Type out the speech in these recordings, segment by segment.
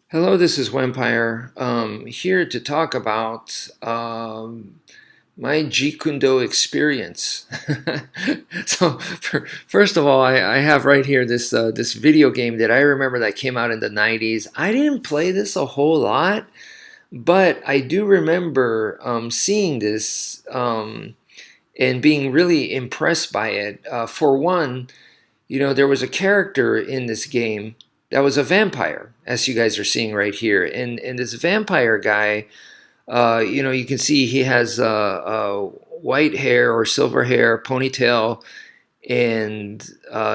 Hello, this is Wmpyr. Here to talk about my Jeet Kune Do experience. First of all, I have right here this video game that I remember that came out in the 90s. I didn't play this a whole lot, but I do remember seeing this and being really impressed by it. For one, there was a character in this game that was a vampire, as you guys are seeing right here. And this vampire guy, you can see he has white hair or silver hair, ponytail, and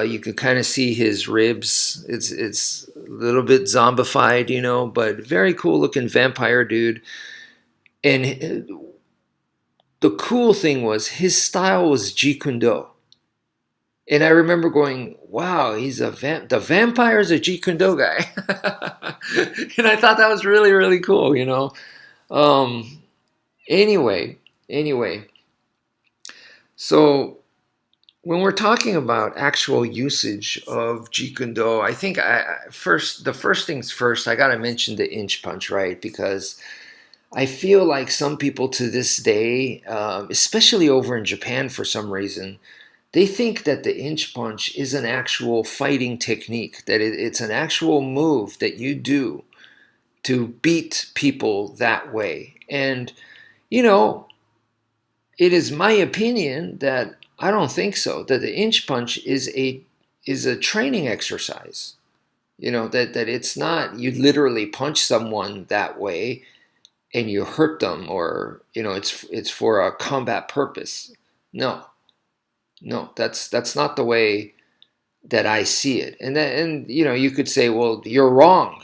you can kind of see his ribs. It's a little bit zombified, but very cool looking vampire dude. And the cool thing was his style was Jeet Kune Do. And I remember going, wow, the vampire's a Jeet Kune Do guy. And I thought that was really, really cool. Um, anyway, so when we're talking about actual usage of Jeet Kune Do, I think the first things first, I got to mention the inch punch, right? Because I feel like some people to this day, especially over in Japan for some reason, they think that the inch punch is an actual fighting technique, that it's an actual move that you do to beat people that way. And, you know, it is my opinion that I don't think so, that the inch punch is a training exercise. That it's not you literally punch someone that way and you hurt them, or it's for a combat purpose. No, no, that's not the way that I see it. And you could say, well, you're wrong.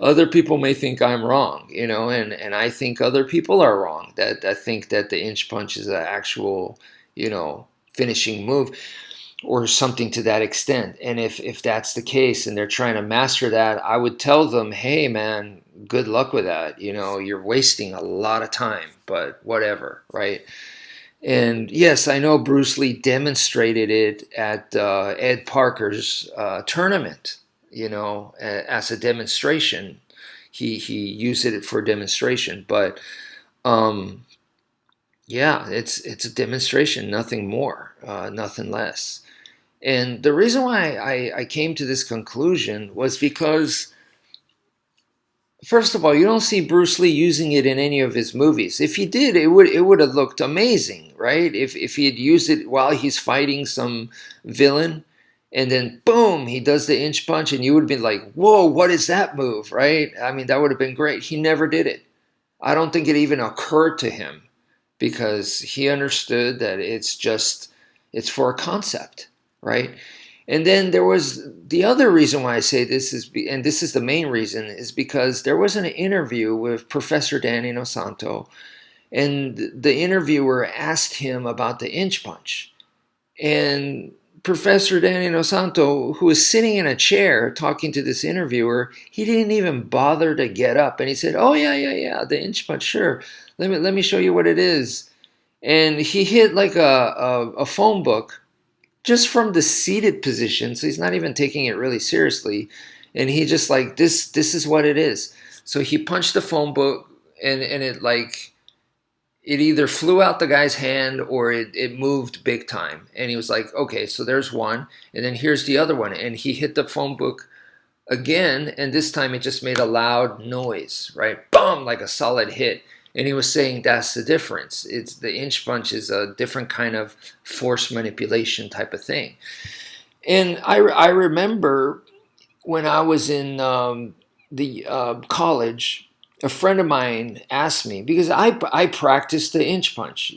Other people may think I'm wrong, and I think other people are wrong that think that the inch punch is an actual, finishing move or something to that extent. And if that's the case and they're trying to master that, I would tell them, hey man, good luck with that. You're wasting a lot of time, but whatever, right? And yes, I know Bruce Lee demonstrated it at Ed Parker's tournament. As a demonstration, he used it for demonstration. But um, yeah, it's a demonstration, nothing more, nothing less. And the reason why I came to this conclusion was because, first of all, you don't see Bruce Lee using it in any of his movies. If he did, it would have looked amazing, right? If he had used it while he's fighting some villain, and then boom, he does the inch punch, and you would have been like, "Whoa, what is that move?" Right? I mean, that would have been great. He never did it. I don't think it even occurred to him because he understood that it's for a concept, right? And then there was the other reason why I say this and this is the main reason, is because there was an interview with Professor Danny Inosanto, and the interviewer asked him about the inch punch. And Professor Danny Inosanto, who was sitting in a chair talking to this interviewer, he didn't even bother to get up. And he said, "Oh yeah, yeah, yeah, the inch punch, sure. Let me show you what it is." And he hit like a phone book just from the seated position, so he's not even taking it really seriously, and he just like this is what it is. So he punched the phone book, and it either flew out the guy's hand or it moved big time, and he was like, okay, so there's one, and then here's the other one, and he hit the phone book again, and this time it just made a loud noise, right? Boom, like a solid hit. And he was saying that's the difference. It's the inch punch is a different kind of force manipulation type of thing. And I remember when I was in the college, a friend of mine asked me, because I practiced the inch punch,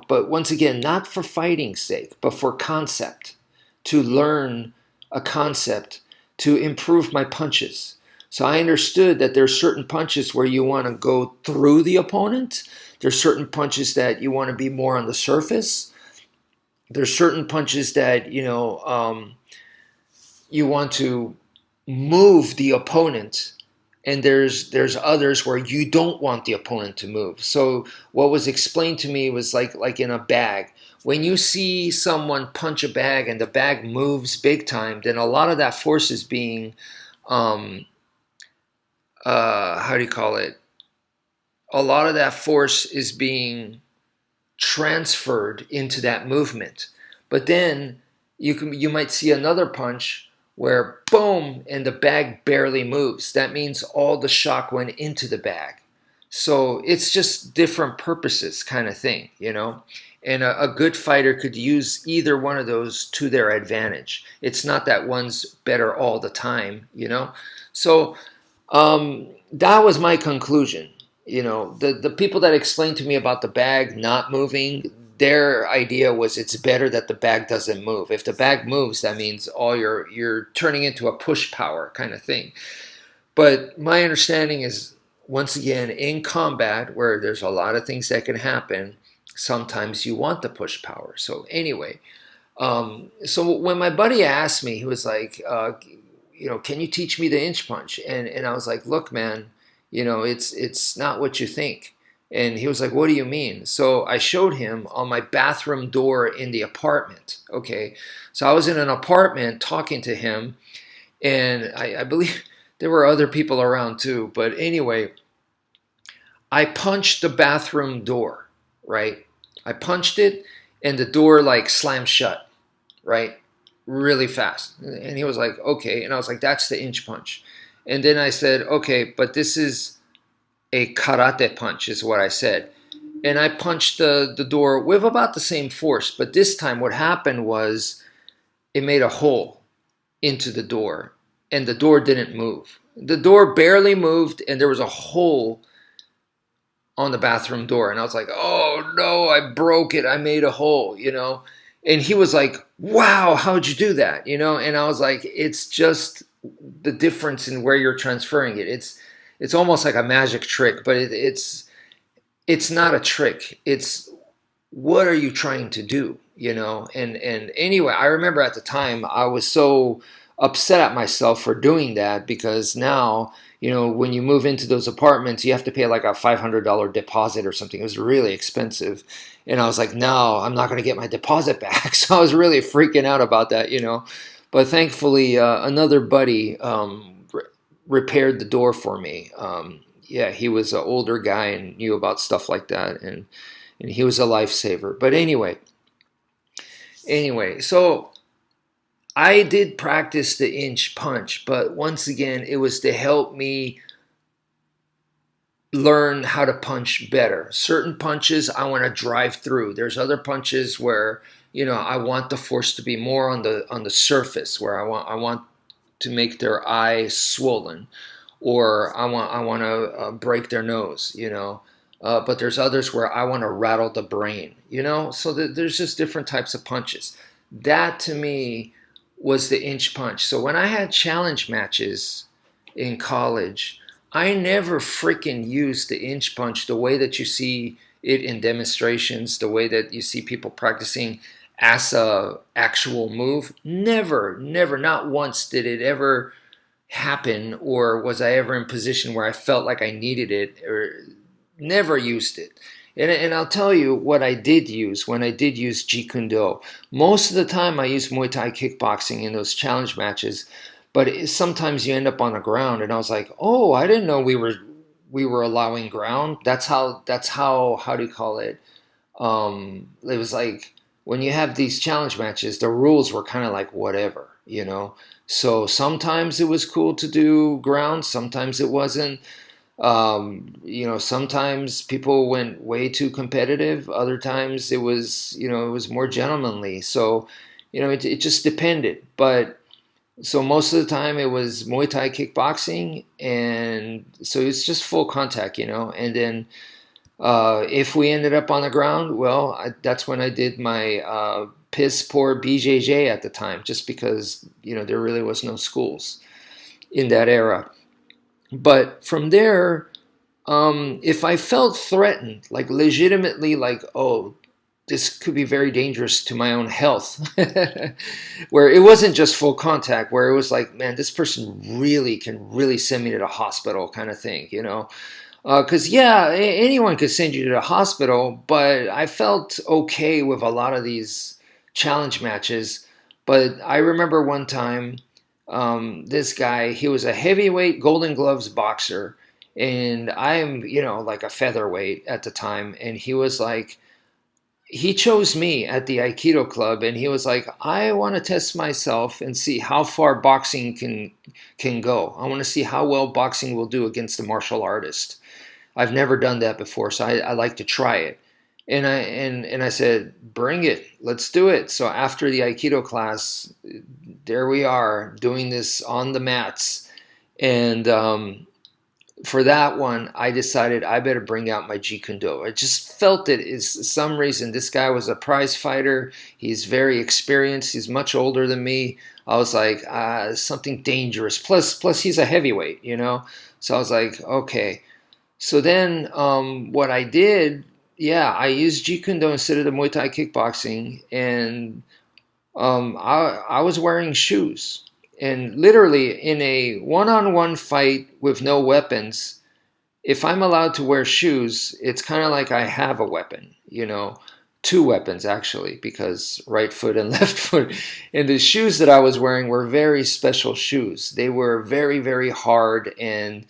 but once again, not for fighting's sake, but for concept, to learn a concept, to improve my punches. So I understood that there's certain punches where you want to go through the opponent. There's certain punches that you want to be more on the surface. There's certain punches that you want to move the opponent, and there's others where you don't want the opponent to move. So what was explained to me was like in a bag. When you see someone punch a bag and the bag moves big time, then a lot of that force is being how do you call it? A lot of that force is being transferred into that movement. But then you might see another punch where boom and the bag barely moves. That means all the shock went into the bag. So it's just different purposes kind of thing, you know. And a good fighter could use either one of those to their advantage. It's not that one's better all the time, you know. So that was my conclusion. You know, the people that explained to me about the bag not moving, their idea was it's better that the bag doesn't move. If the bag moves, that means all you're turning into a push power kind of thing. But my understanding is, once again, in combat where there's a lot of things that can happen, sometimes you want the push power. So anyway, so when my buddy asked me, he was like, you know, can you teach me the inch punch? And I was like, look, man, you know, it's not what you think. And he was like, what do you mean? So I showed him on my bathroom door in the apartment. Okay. So I was in an apartment talking to him, and I believe there were other people around too. But anyway, I punched the bathroom door, right? I punched it, and the door like slammed shut, right? Really fast. And he was like, okay. And I was like, that's the inch punch. And then I said, okay, but this is a karate punch, is what I said. And I punched the door with about the same force. But this time what happened was it made a hole into the door, and the door didn't move. The door barely moved, and there was a hole on the bathroom door. And I was like, oh no, I broke it. I made a hole, you know. And he was like, wow, how'd you do that? You know, and I was like, it's just the difference in where you're transferring it. It's almost like a magic trick, but it's not a trick. It's what are you trying to do, you know? And anyway, I remember at the time I was so upset at myself for doing that, because now, you know, when you move into those apartments, you have to pay like a $500 deposit or something. It was really expensive. And I was like, no, I'm not going to get my deposit back. So I was really freaking out about that, you know. But thankfully, another buddy repaired the door for me. Yeah, he was an older guy and knew about stuff like that. And he was a lifesaver. But anyway, so I did practice the inch punch, but once again, it was to help me learn how to punch better. Certain punches I want to drive through. There's other punches where, you know, I want the force to be more on the surface, where I want to make their eye swollen, or I want to break their nose, you know. But there's others where I want to rattle the brain, you know. So there's just different types of punches. That to me was the inch punch. So when I had challenge matches in college, I never freaking used the inch punch the way that you see it in demonstrations, the way that you see people practicing as a actual move. Never, not once did it ever happen, or was I ever in position where I felt like I needed it, or never used it. And I'll tell you what I did use when I did use Jeet Kune Do. Most of the time I used Muay Thai kickboxing in those challenge matches, but sometimes you end up on the ground, and I was like, oh, I didn't know we were allowing ground. That's how do you call it? It was like when you have these challenge matches, the rules were kind of like whatever, you know. So sometimes it was cool to do ground, sometimes it wasn't. You know, sometimes people went way too competitive. Other times it was, you know, it was more gentlemanly. So, you know, it just depended. But so most of the time it was Muay Thai kickboxing, and so it's just full contact, you know. And then if we ended up on the ground, well, that's when I did my piss poor BJJ at the time, just because, you know, there really was no schools in that era. But from there, if I felt threatened, like legitimately, like, oh, this could be very dangerous to my own health, where it wasn't just full contact, where it was like, man, this person really can really send me to the hospital kind of thing, you know? Because, yeah, anyone could send you to the hospital, but I felt okay with a lot of these challenge matches. But I remember one time, This guy, he was a heavyweight Golden Gloves boxer, and I'm, like a featherweight at the time, and he was like, he chose me at the Aikido club, and he was like, I want to test myself and see how far boxing can go. I want to see how well boxing will do against a martial artist. I've never done that before, so I like to try it. And I said, bring it, let's do it. So after the Aikido class, there we are doing this on the mats, and for that one, I decided I better bring out my Jeet Kune Do. I just felt it is some reason. This guy was a prize fighter. He's very experienced. He's much older than me. I was like, something dangerous. Plus, he's a heavyweight. So I was like, okay. So then, what I did, yeah, I used Jeet Kune Do instead of the Muay Thai kickboxing, and I was wearing shoes. And literally, in a one-on-one fight with no weapons, if I'm allowed to wear shoes, it's kind of like I have a weapon. Two weapons actually, because right foot and left foot. And the shoes that I was wearing were very special shoes. They were very, very hard. And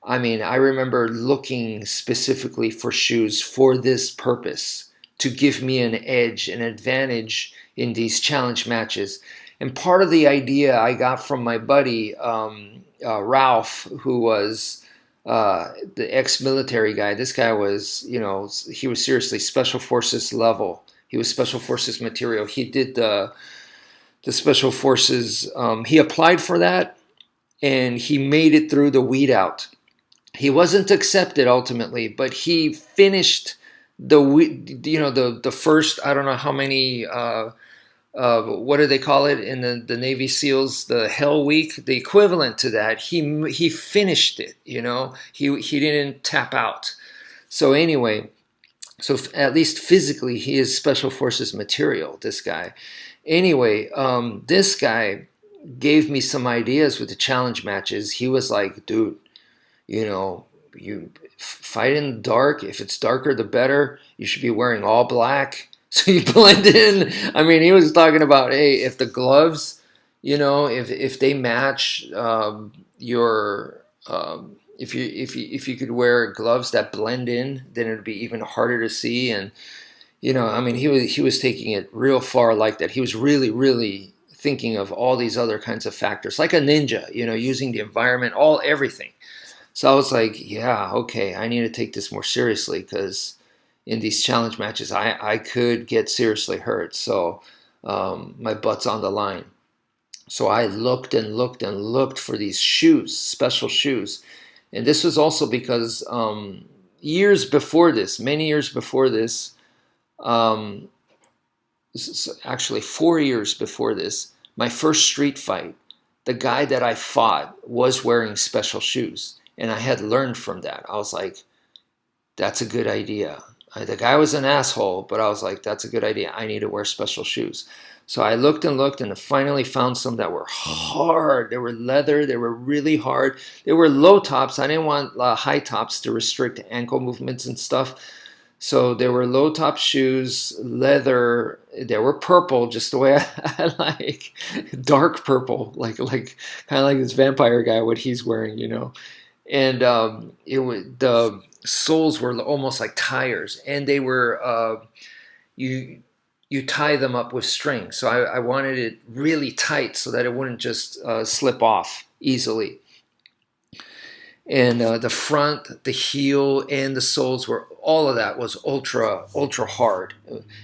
I mean, I remember looking specifically for shoes for this purpose, to give me an edge, an advantage in these challenge matches. And part of the idea I got from my buddy, Ralph, who was the ex-military guy. This guy was, he was seriously Special Forces level. He was Special Forces material. He did the Special Forces. He applied for that, and he made it through the weed out. He wasn't accepted ultimately, but he finished the first, I don't know how many, what do they call it in the Navy SEALs, the Hell Week, the equivalent to that. He finished it. He didn't tap out. So anyway, so at least physically, he is Special Forces material, this guy. Anyway, this guy gave me some ideas with the challenge matches. He was like, dude, you fight in the dark. If it's darker, the better. You should be wearing all black so you blend in. I mean, he was talking about, hey, if the gloves, if they match your if you could wear gloves that blend in, then it'd be even harder to see. And I mean, he was taking it real far like that. He was really, really thinking of all these other kinds of factors, like a ninja, using the environment, everything. So I was like, yeah, okay, I need to take this more seriously, because in these challenge matches, I could get seriously hurt. So my butt's on the line. So I looked and looked and looked for these shoes, special shoes. And this was also because years before this, many years before this, actually 4 years before this, my first street fight, the guy that I fought was wearing special shoes. And I had learned from that. I was like, that's a good idea. The guy was an asshole, but I was like, that's a good idea. I need to wear special shoes. So I looked and looked, and I finally found some that were hard. They were leather. They were really hard. They were low tops. I didn't want high tops to restrict ankle movements and stuff. So they were low top shoes, leather. They were purple, just the way I like, dark purple, like kind of like this vampire guy, what he's wearing, And the soles were almost like tires, and they were you tie them up with string. So I wanted it really tight so that it wouldn't just slip off easily. And the front, the heel, and the soles all of that was ultra hard.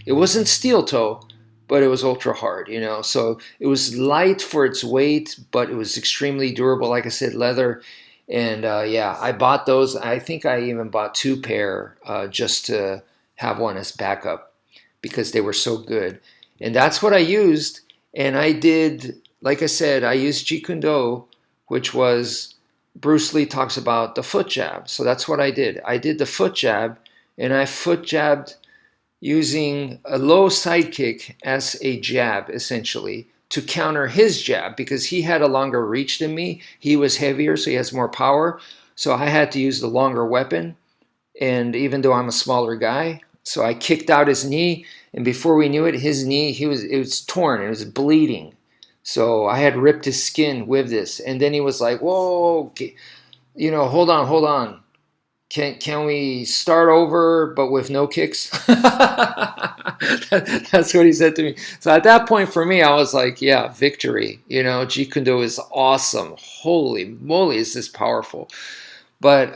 It wasn't steel toe, but it was ultra hard, So it was light for its weight, but it was extremely durable. Like I said, leather. And yeah, I bought those. I think I even bought 2 pair just to have one as backup, because they were so good. And that's what I used. And I did, like I said, I used Jeet Kune Do, which was, Bruce Lee talks about the foot jab. So that's what I did. I did the foot jab, and I foot jabbed using a low side kick as a jab, essentially, to counter his jab, because he had a longer reach than me. He was heavier, so he has more power. So I had to use the longer weapon. And even though I'm a smaller guy, so I kicked out his knee, and before we knew it, his knee, it was torn, it was bleeding. So I had ripped his skin with this, and then he was like, "Whoa, hold on, hold on. Can we start over but with no kicks?" That's what he said to me. So at that point for me, I was like, "Yeah, victory. Jeet Kune Do is awesome. Holy moly, is this powerful!" But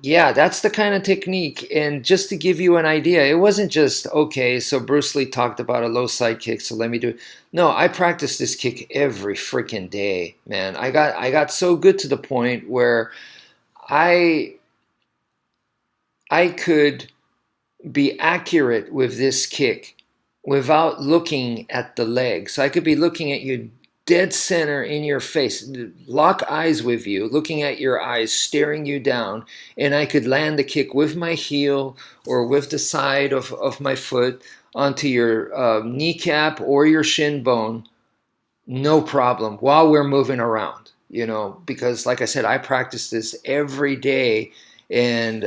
yeah, that's the kind of technique. And just to give you an idea, it wasn't just, okay, so Bruce Lee talked about a low side kick, so let me do it. No, I practiced this kick every freaking day, man. I got so good to the point where I I could be accurate with this kick without looking at the leg. So I could be looking at you dead center in your face, lock eyes with you, looking at your eyes, staring you down, and I could land the kick with my heel or with the side of my foot onto your kneecap or your shin bone, no problem, while we're moving around, because like I said, I practice this every day, and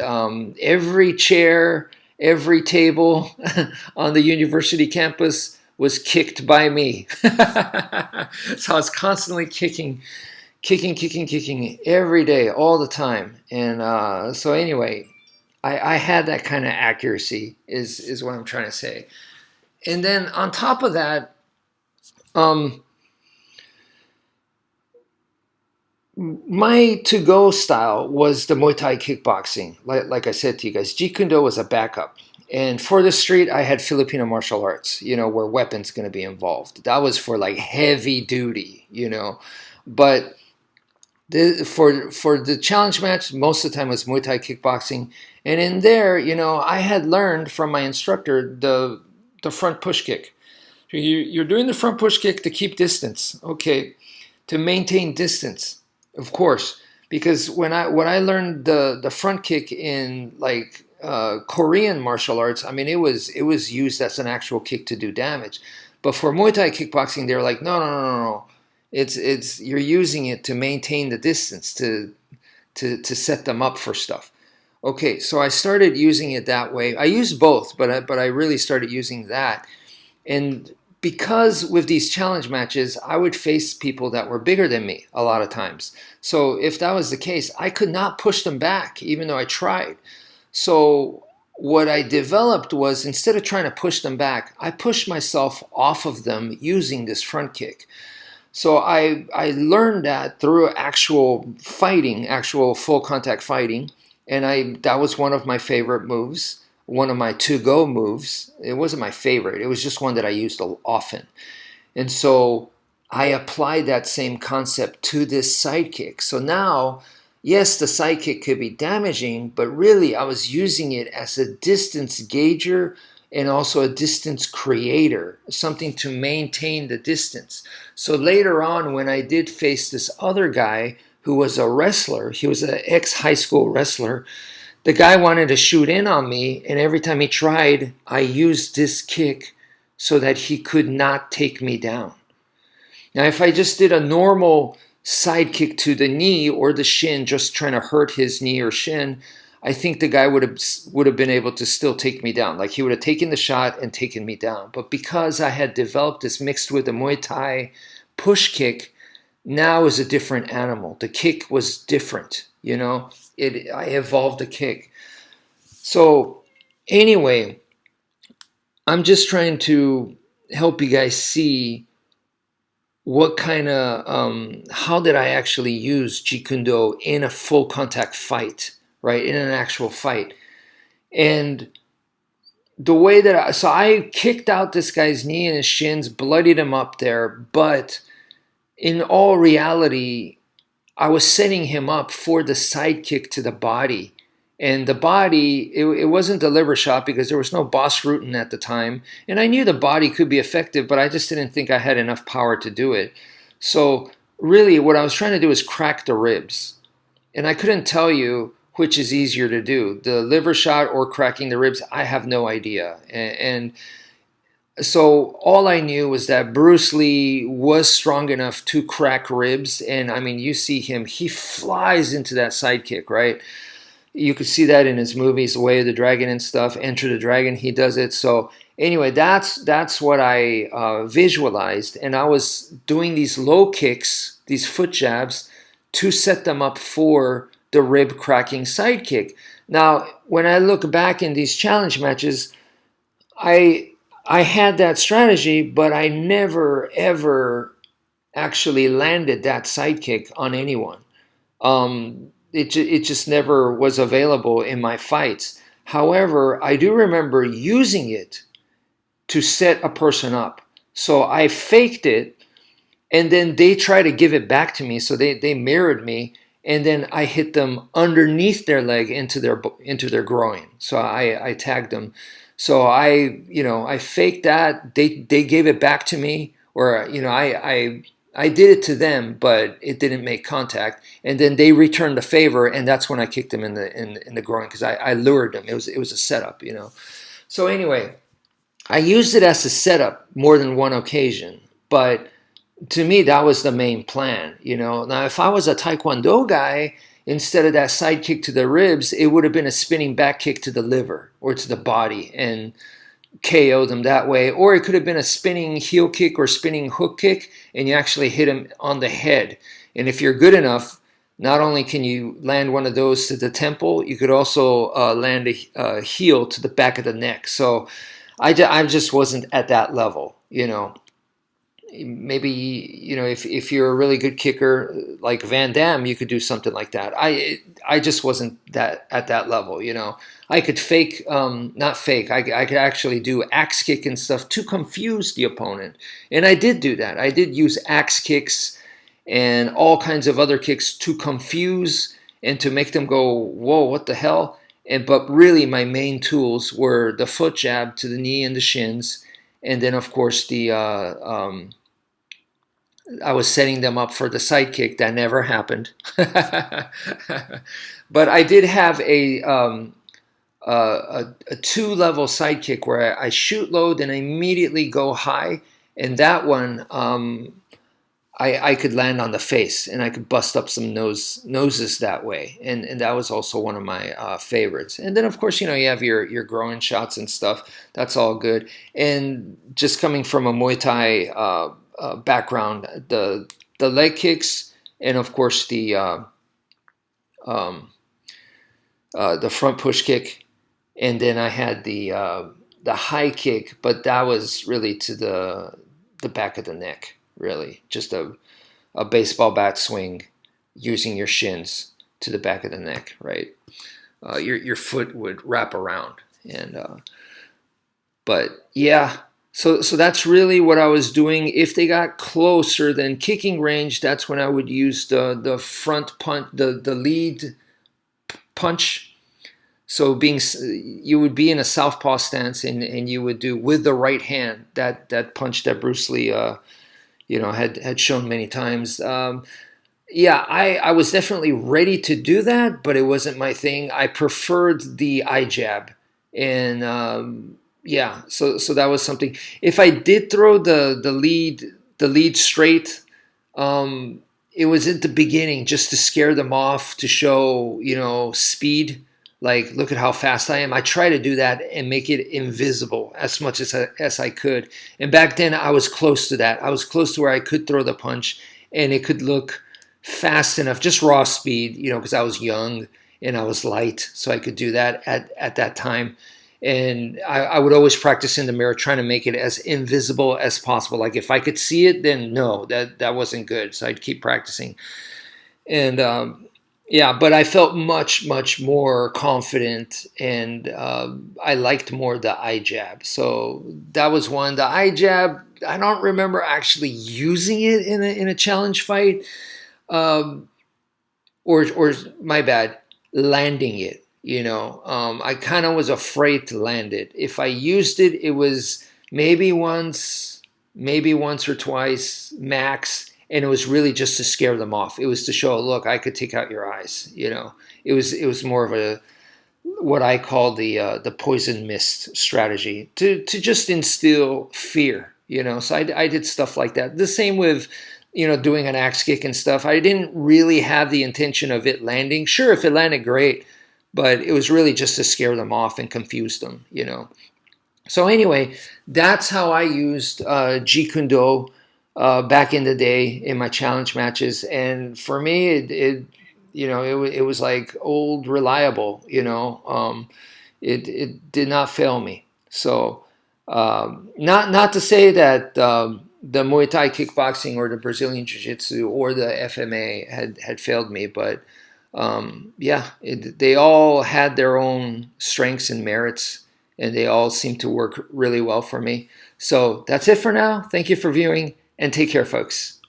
every chair, every table on the university campus was kicked by me. So I was constantly kicking every day, all the time. And so anyway, I had that kind of accuracy, is what I'm trying to say. And then on top of that, my to-go style was the Muay Thai kickboxing. Like I said to you guys, Jeet Kune Do was a backup. And for the street, I had Filipino martial arts, where weapons going to be involved. That was for like heavy duty. But for the challenge match, most of the time was Muay Thai kickboxing. And in there, I had learned from my instructor the front push kick. You're doing the front push kick to keep distance, okay, to maintain distance. Of course, because when I learned the front kick in like Korean martial arts, I mean it was used as an actual kick to do damage. But for Muay Thai kickboxing, they're like, no. It's you're using it to maintain the distance, to set them up for stuff. Okay, so I started using it that way. I used both, but I really started using that. And because with these challenge matches, I would face people that were bigger than me a lot of times. So if that was the case, I could not push them back, even though I tried. So what I developed was, instead of trying to push them back, I pushed myself off of them using this front kick. So I learned that through actual fighting, actual full contact fighting, and that was one of my favorite moves, one of my to-go moves. It wasn't my favorite. It was just one that I used often. And so I applied that same concept to this sidekick. So now, yes, the sidekick could be damaging, but really I was using it as a distance gauger and also a distance creator, something to maintain the distance. So later on, when I did face this other guy who was a wrestler, he was an ex-high school wrestler, the guy wanted to shoot in on me, and every time he tried, I used this kick so that he could not take me down. Now, if I just did a normal side kick to the knee or the shin, just trying to hurt his knee or shin, I think the guy would have been able to still take me down. Like, he would have taken the shot and taken me down. But because I had developed this mixed with the Muay Thai push kick, now is a different animal. The kick was different, I evolved the kick. So anyway, I'm just trying to help you guys see what kind of, how did I actually use Jeet Kune Do in a full contact fight, right? In an actual fight. And the way that so I kicked out this guy's knee and his shins, bloodied him up there, but in all reality, I was setting him up for the side kick to the body. And the body, it wasn't the liver shot because there was no Boss Rutan at the time. And I knew the body could be effective, but I just didn't think I had enough power to do it. So really what I was trying to do is crack the ribs. And I couldn't tell you which is easier to do, the liver shot or cracking the ribs. I have no idea. And so all I knew was that Bruce Lee was strong enough to crack ribs. And I mean, you see him, he flies into that side kick, right? You could see that in his movies, The Way of the Dragon and stuff, Enter the Dragon, he does it. So anyway, that's what I visualized, and I was doing these low kicks, these foot jabs, to set them up for the rib cracking side kick. Now, when I look back in these challenge matches, I I had that strategy, but I never ever actually landed that side kick on anyone. It just never was available in my fights. However, I do remember using it to set a person up. So I faked it, and then they try to give it back to me. So they mirrored me, and then I hit them underneath their leg into their groin. So I tagged them. So I faked that. They gave it back to me, or I did it to them, but it didn't make contact. And then they returned the favor, and that's when I kicked them in the groin, because I lured them. It was a setup. So anyway, I used it as a setup more than one occasion, but to me that was the main plan. Now if I was a taekwondo guy, instead of that side kick to the ribs, it would have been a spinning back kick to the liver or to the body and KO them that way. Or it could have been a spinning heel kick or spinning hook kick, and you actually hit him on the head. And if you're good enough, not only can you land one of those to the temple, you could also land a heel to the back of the neck. So I just wasn't at that level. Maybe if you're a really good kicker like Van Damme, you could do something like that. I just wasn't at that level. I could fake, not fake. I could actually do axe kick and stuff to confuse the opponent, and I did do that. I did use axe kicks and all kinds of other kicks to confuse and to make them go, whoa, what the hell? But really, my main tools were the foot jab to the knee and the shins, and then of course I was setting them up for the side kick. That never happened. But I did have a two-level side kick where I shoot low, then I immediately go high, and that one I could land on the face, and I could bust up some noses that way, and that was also one of my favorites. And then of course you have your groin shots and stuff. That's all good. And just coming from a Muay Thai background, the leg kicks, and of course the front push kick, and then I had the high kick, but that was really to the back of the neck. Really, just a baseball bat swing using your shins to the back of the neck, right? Your foot would wrap around, but yeah. So that's really what I was doing. If they got closer than kicking range, that's when I would use the front punch, the lead punch. So you would be in a southpaw stance, and you would do with the right hand that punch that Bruce Lee had shown many times. I was definitely ready to do that, but it wasn't my thing. I preferred the eye jab, and so that was something. If I did throw the lead straight, it was at the beginning just to scare them off, to show speed. Like, look at how fast I am. I try to do that and make it invisible as much as I could. And back then, I was close to that. I was close to where I could throw the punch, and it could look fast enough, just raw speed, because I was young and I was light, so I could do that at that time. And I would always practice in the mirror, trying to make it as invisible as possible. Like, if I could see it, then no, that wasn't good. So I'd keep practicing. And but I felt much, much more confident, and I liked more the eye jab. So that was one. The eye jab, I don't remember actually using it in a challenge fight, or my bad, landing it. I kind of was afraid to land it. If I used it, it was maybe once or twice max. And it was really just to scare them off. It was to show, look, I could take out your eyes. It was more of what I call the poison mist strategy, to just instill fear. So I did stuff like that. The same with doing an axe kick and stuff. I didn't really have the intention of it landing. Sure, if it landed, great, but it was really just to scare them off and confuse them. So anyway, that's how I used Jeet Kune Do back in the day in my challenge matches, and for me, it was like old reliable. It did not fail me. So not to say that the Muay Thai kickboxing or the Brazilian Jiu Jitsu or the FMA had failed me, but yeah, they all had their own strengths and merits, and they all seem to work really well for me. So that's it for now. Thank you for viewing, and take care, folks.